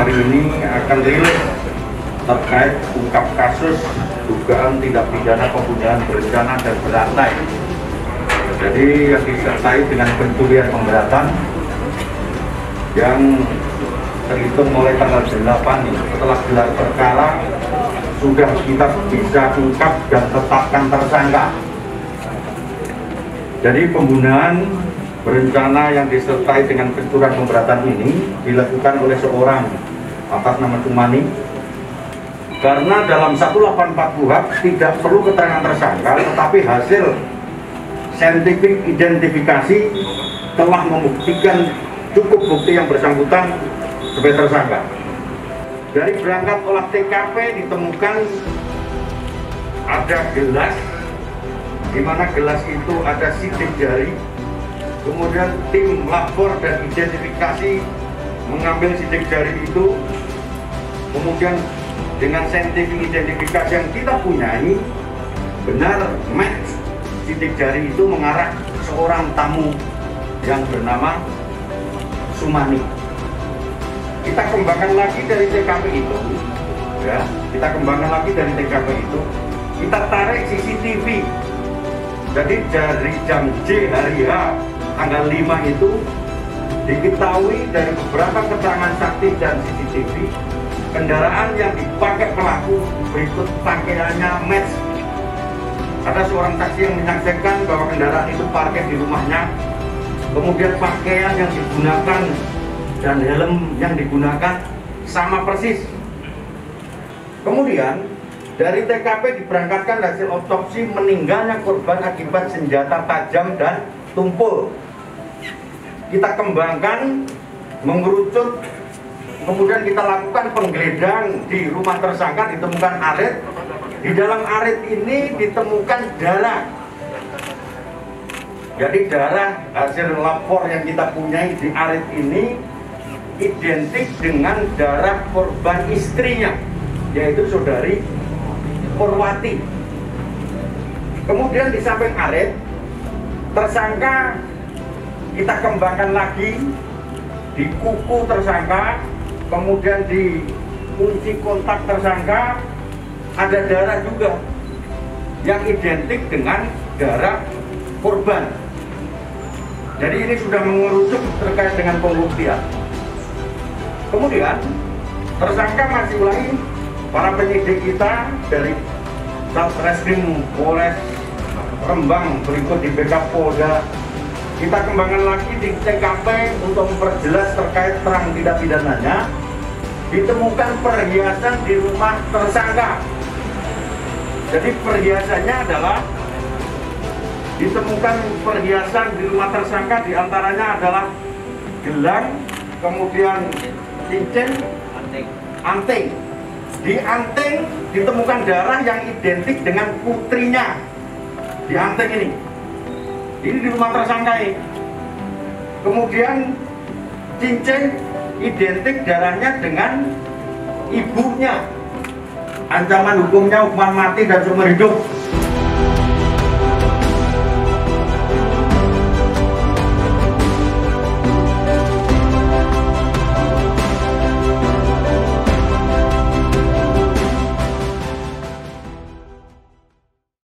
hari ini akan rilis terkait ungkap kasus dugaan tindak pidana pembunuhan berencana dan berantai. Jadi yang disertai dengan pencurian pemberatan yang terhitung mulai tanggal 8 setelah gelar perkara sudah kita bisa ungkap dan tetapkan tersangka. Jadi pembunuhan berencana yang disertai dengan pencurian pemberatan ini dilakukan oleh seorang atas nama Sumani, karena dalam 184 KUHP tidak perlu keterangan tersangka, tetapi hasil saintifik identifikasi telah membuktikan cukup bukti yang bersangkutan sebagai tersangka. Dari berangkat olah TKP ditemukan ada gelas, di mana gelas itu ada sidik jari. Kemudian tim lapor dan identifikasi mengambil sidik jari itu, kemudian dengan saintifik identifikasi yang kita punyai, benar match sidik jari itu mengarah ke seorang tamu yang bernama Sumani. Kita kembangkan lagi dari TKP itu, ya, kita kembangkan lagi dari TKP itu, kita tarik CCTV. Jadi dari jam J hari H tanggal 5 itu diketahui dari beberapa keterangan saksi dan CCTV, kendaraan yang dipakai pelaku berikut pakaiannya match. Ada seorang saksi yang menyaksikan bahwa kendaraan itu parkir di rumahnya, kemudian pakaian yang digunakan dan helm yang digunakan sama persis. Kemudian dari TKP diberangkatkan hasil otopsi meninggalnya korban akibat senjata tajam dan tumpul. Kita kembangkan, mengerucut, kemudian kita lakukan penggeledahan di rumah tersangka, ditemukan arit. Di dalam arit ini ditemukan darah. Jadi darah hasil lapor yang kita punyai di arit ini identik dengan darah korban istrinya, yaitu saudari Purwati. Kemudian di samping arit, tersangka kita kembangkan lagi di kuku tersangka, kemudian di kunci kontak tersangka ada darah juga yang identik dengan darah korban. Jadi ini sudah mengerucut terkait dengan pembuktian. Kemudian tersangka masih ulangi, para penyidik kita dari Satreskrim Polres Rembang berikut di BK Polda, kita kembangkan lagi di TKP untuk memperjelas terkait terang tindak pidananya. Ditemukan perhiasan di rumah tersangka. Jadi perhiasannya adalah ditemukan perhiasan di rumah tersangka, diantaranya adalah gelang, kemudian cincin, anting. Di anting ditemukan darah yang identik dengan putrinya. Di anting ini di rumah tersangka ini. Kemudian cincin identik darahnya dengan ibunya. Ancaman hukumnya hukuman mati dan seumur hidup.